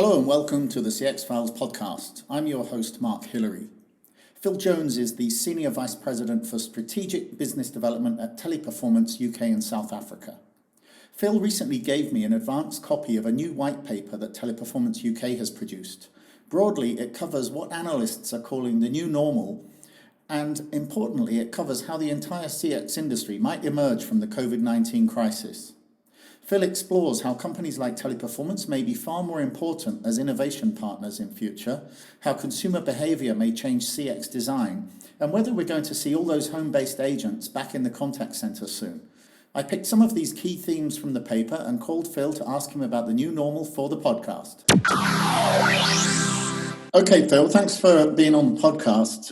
Hello and welcome to the CX Files podcast. I'm your host, Mark Hillary. Phil Jones is the Senior Vice President for Strategic Business Development at Teleperformance UK and South Africa. Phil recently gave me an advanced copy of a new white paper that Teleperformance UK has produced. Broadly, it covers what analysts are calling the new normal, and importantly, it covers how the entire CX industry might emerge from the COVID-19 crisis. Phil explores how companies like Teleperformance may be far more important as innovation partners in future, how consumer behavior may change CX design, and whether we're going to see all those home-based agents back in the contact center soon. I picked some of these key themes from the paper and called Phil to ask him about the new normal for the podcast. Okay, Phil, thanks for being on the podcast.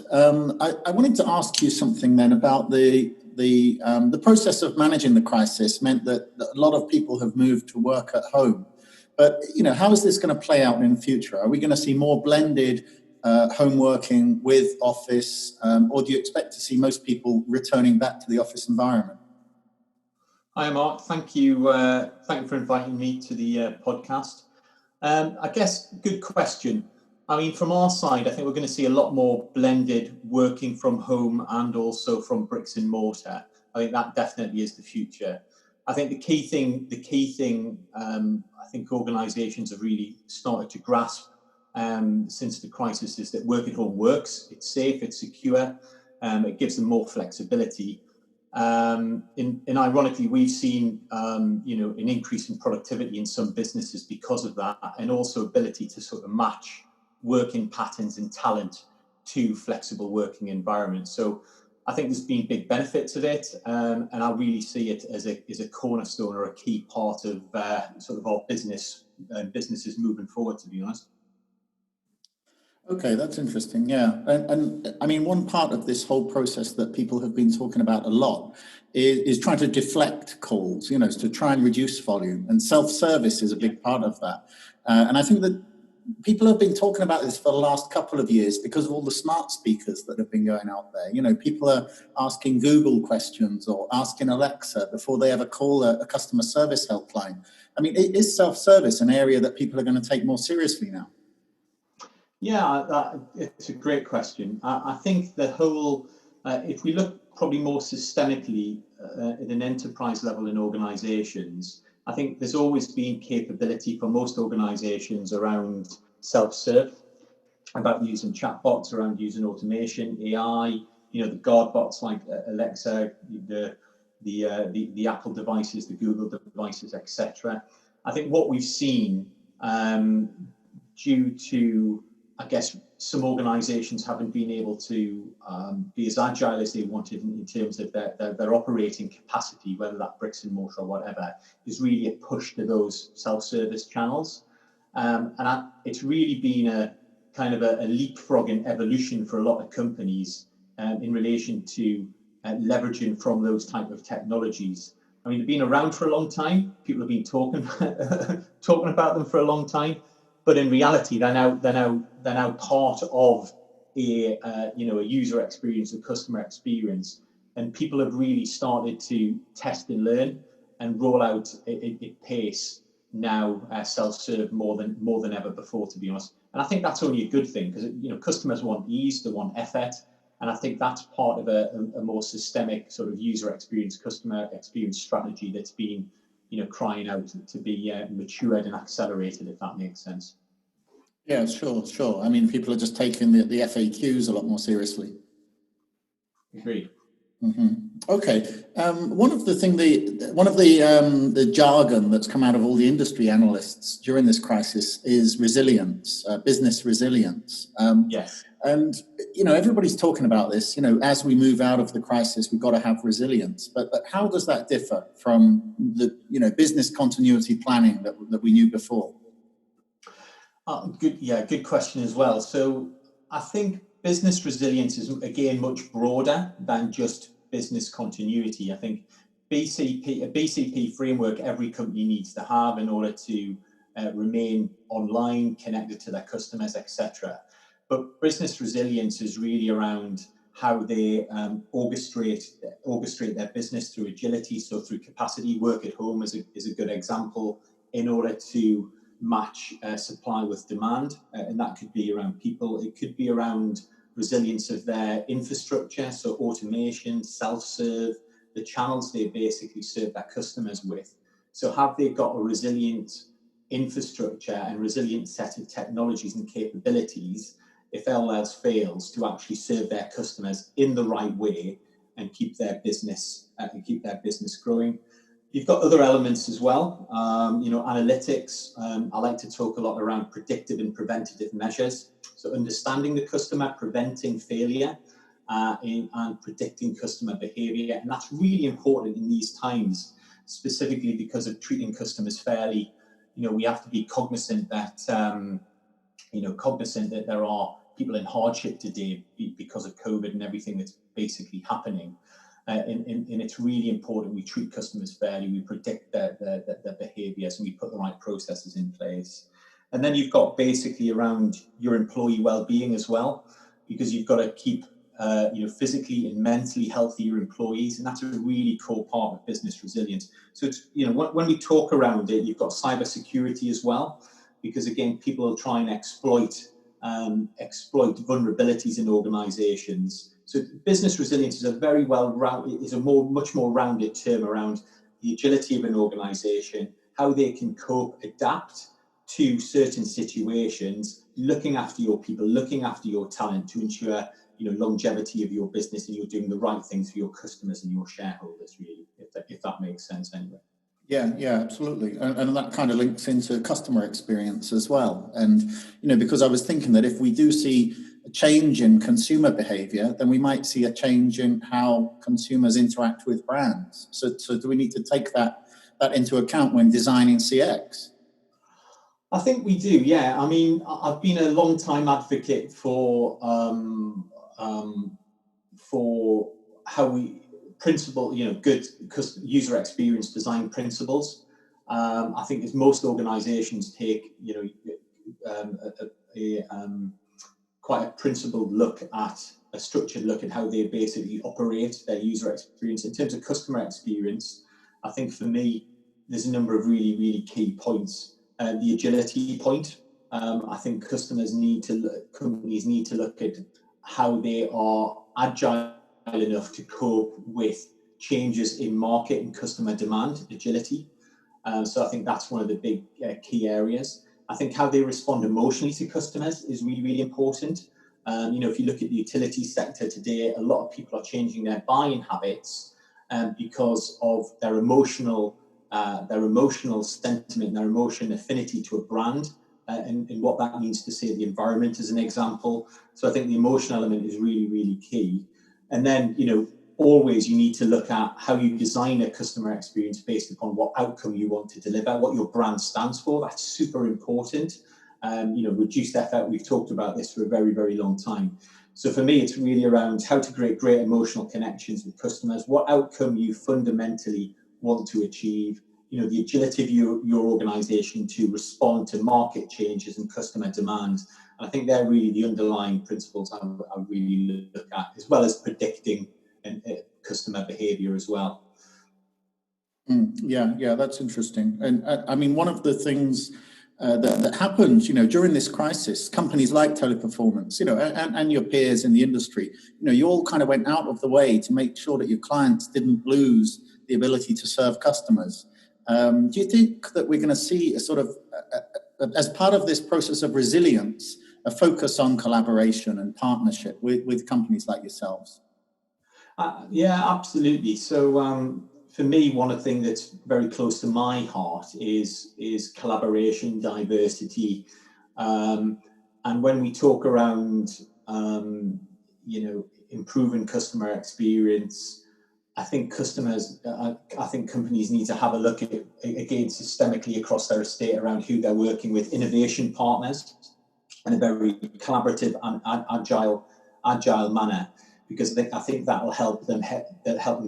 I wanted to ask you something then about the process of managing the crisis meant that a lot of people have moved to work at home. But, how is this going to play out in the future? Are we going to see more blended home working with office, or do you expect to see most people returning back to the office environment? Hi, Mark. Thank you for inviting me to the podcast. I guess, good question. I mean, from our side, I think we're going to see a lot more blended working from home and also from bricks and mortar. I think that definitely is the future. I think the key thing I think organisations have really started to grasp since the crisis is that work at home works. It's safe, it's secure, it gives them more flexibility. And ironically, we've seen an increase in productivity in some businesses because of that, and also ability to sort of match working patterns and talent to flexible working environments. So I think there's been big benefits of it, and I really see it as a cornerstone or a key part of sort of our businesses moving forward, to be honest. Okay, that's interesting. Yeah. And I mean, one part of this whole process that people have been talking about a lot is trying to deflect calls, to try and reduce volume. And self-service is a big part of that. And I think that people have been talking about this for the last couple of years because of all the smart speakers that have been going out there. People are asking Google questions or asking Alexa before they ever call a customer service helpline. I mean, is self-service an area that people are going to take more seriously now? Yeah, it's a great question. I think the whole, if we look probably more systemically at an enterprise level in organizations, I think there's always been capability for most organizations around self-serve, about using chatbots, around using automation, AI, the guard bots like Alexa, the Apple devices, the Google devices, etc. I think what we've seen due to, I guess, some organizations haven't been able to be as agile as they wanted in terms of their operating capacity, whether that bricks and mortar or whatever, is really a push to those self-service channels. It's really been a kind of a leapfrogging evolution for a lot of companies in relation to leveraging from those type of technologies. I mean, they've been around for a long time. People have been talking about them for a long time. But in reality, they're now part of a user experience, a customer experience, and people have really started to test and learn and roll out at pace now, self-serve more than ever before, to be honest. And I think that's only a good thing because customers want ease, they want effort, and I think that's part of a more systemic sort of user experience, customer experience strategy that's been crying out to be matured and accelerated, if that makes sense. Yeah, sure. I mean, people are just taking the FAQs a lot more seriously. Agreed. Mm-hmm. Okay. One of the jargon that's come out of all the industry analysts during this crisis is resilience, business resilience. Yes. And everybody's talking about this. As we move out of the crisis, we've got to have resilience. But how does that differ from the business continuity planning that we knew before? Good question as well. So I think business resilience is, again, much broader than just business continuity. I think a BCP framework every company needs to have in order to remain online, connected to their customers, etc. But business resilience is really around how they orchestrate their business through agility, so through capacity. Work at home is a good example, in order to match supply with demand, and that could be around people, it could be around resilience of their infrastructure, so automation, self-serve, the channels they basically serve their customers with. So have they got a resilient infrastructure and resilient set of technologies and capabilities, if all else fails, to actually serve their customers in the right way and keep their business growing. You've got other elements as well, analytics. I like to talk a lot around predictive and preventative measures. So understanding the customer, preventing failure, and predicting customer behavior. And that's really important in these times, specifically because of treating customers fairly. We have to be cognizant that, there are people in hardship today because of COVID and everything that's basically happening. And it's really important we treat customers fairly, we predict their behaviours, and we put the right processes in place. And then you've got basically around your employee well-being as well, because you've got to keep physically and mentally healthy your employees, and that's a really core part of business resilience. So it's, when we talk around it, you've got cyber security as well, because again, people will try and exploit vulnerabilities in organizations. So business resilience is much more rounded term around the agility of an organization, how they can cope, adapt to certain situations, looking after your people, looking after your talent to ensure longevity of your business, and you're doing the right things for your customers and your shareholders, really, if that makes sense anyway. Yeah, absolutely. And that kind of links into customer experience as well. And, because I was thinking that if we do see a change in consumer behavior, then we might see a change in how consumers interact with brands. So do we need to take that into account when designing CX? I think we do, yeah. I mean, I've been a long time advocate for how we good user experience design principles. I think as most organizations take, quite a principled look at, a structured look at how they basically operate their user experience. In terms of customer experience, I think for me, there's a number of really, really key points. The agility point, I think companies need to look at how they are agile enough to cope with changes in market and customer demand, agility. So I think that's one of the big key areas. I think how they respond emotionally to customers is really, really important. If you look at the utility sector today, a lot of people are changing their buying habits because of their emotional sentiment, their emotional affinity to a brand, and what that means to, say, the environment as an example. So I think the emotional element is really, really key. And then, always you need to look at how you design a customer experience based upon what outcome you want to deliver, what your brand stands for. That's super important. Reduced effort, we've talked about this for a very, very long time. So for me, it's really around how to create great emotional connections with customers, what outcome you fundamentally want to achieve, the agility of your organization to respond to market changes and customer demand. And I think they're really the underlying principles I really look at, as well as predicting customer behavior as well. Yeah, that's interesting. And I mean, one of the things that happened, during this crisis, companies like Teleperformance, and your peers in the industry, you all kind of went out of the way to make sure that your clients didn't lose the ability to serve customers. Do you think that we're going to see a sort of, as part of this process of resilience, a focus on collaboration and partnership with companies like yourselves? Yeah, absolutely. So for me, one of the things that's very close to my heart is collaboration, diversity. And when we talk around, improving customer experience, I think companies need to have a look at it again systemically across their estate around who they're working with, innovation partners, in a very collaborative and agile manner, because I think that'll help them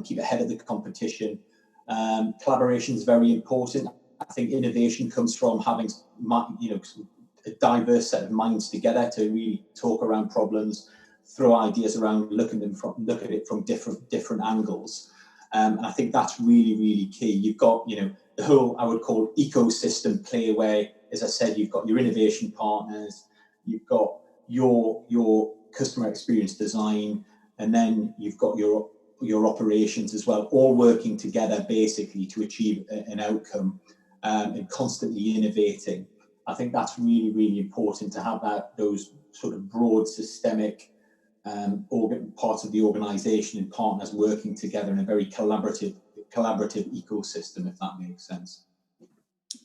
keep ahead of the competition. Collaboration is very important. I think innovation comes from having a diverse set of minds together to really talk around problems, throw ideas around, look at it from different angles. And I think that's really, really key. You've got, the whole, I would call, ecosystem play, where as I said, you've got your innovation partners, you've got your customer experience design, and then you've got your operations as well, all working together basically to achieve an outcome, and constantly innovating. I think that's really, really important to have those sort of broad systemic parts of the organisation and partners working together in a very collaborative ecosystem, if that makes sense.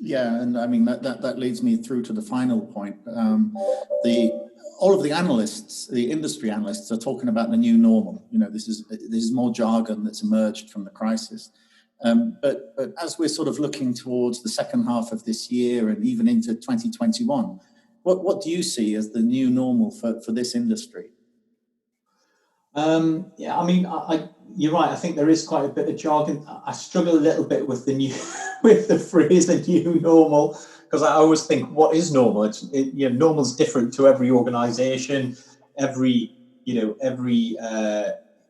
Yeah, and I mean that leads me through to the final point. All of the analysts, the industry analysts, are talking about the new normal. This is more jargon that's emerged from the crisis. But as we're sort of looking towards the second half of this year and even into 2021, what do you see as the new normal for this industry? Yeah, I mean, you're right. I think there is quite a bit of jargon. I struggle a little bit with with the phrase "the new normal," because I always think, what is normal? Normal is different to every organisation, every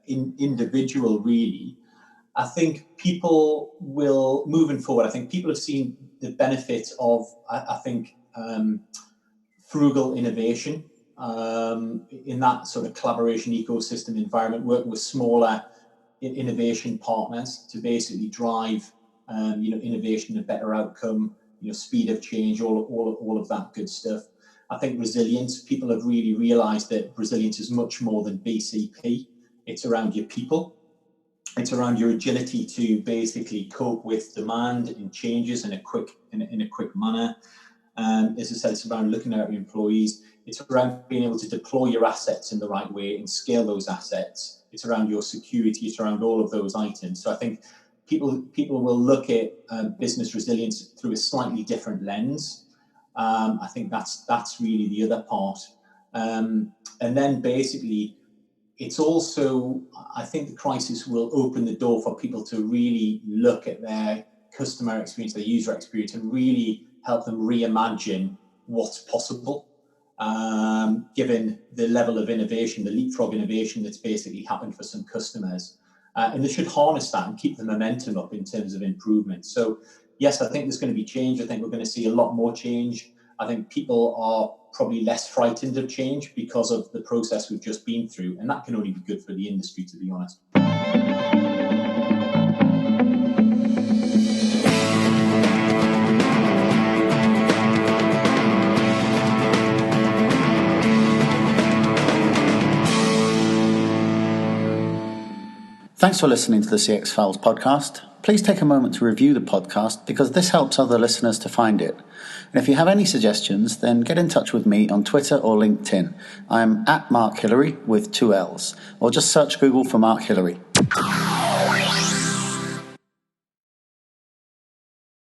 individual, really. I think people will, moving forward, I think people have seen the benefit of, I think, frugal innovation, in that sort of collaboration ecosystem environment, working with smaller innovation partners to basically drive, innovation, a better outcome, speed of change, all of that good stuff. I think resilience, people have really realised that resilience is much more than BCP. It's around your people. It's around your agility to basically cope with demand and changes in a quick manner. As I said, it's around looking at your employees. It's around being able to deploy your assets in the right way and scale those assets. It's around your security. It's around all of those items. So I think people will look at business resilience through a slightly different lens. I think that's really the other part. And then basically, it's also, I think the crisis will open the door for people to really look at their customer experience, their user experience, and really help them reimagine what's possible, given the level of innovation, the leapfrog innovation that's basically happened for some customers. And they should harness that and keep the momentum up in terms of improvement. So yes, I think there's going to be change. I think we're going to see a lot more change. I think people are probably less frightened of change because of the process we've just been through. And that can only be good for the industry, to be honest. Thanks for listening to the CX Files podcast. Please take a moment to review the podcast because this helps other listeners to find it. And if you have any suggestions, then get in touch with me on Twitter or LinkedIn. I'm @Mark Hillary with 2 L's, or just search Google for Mark Hillary.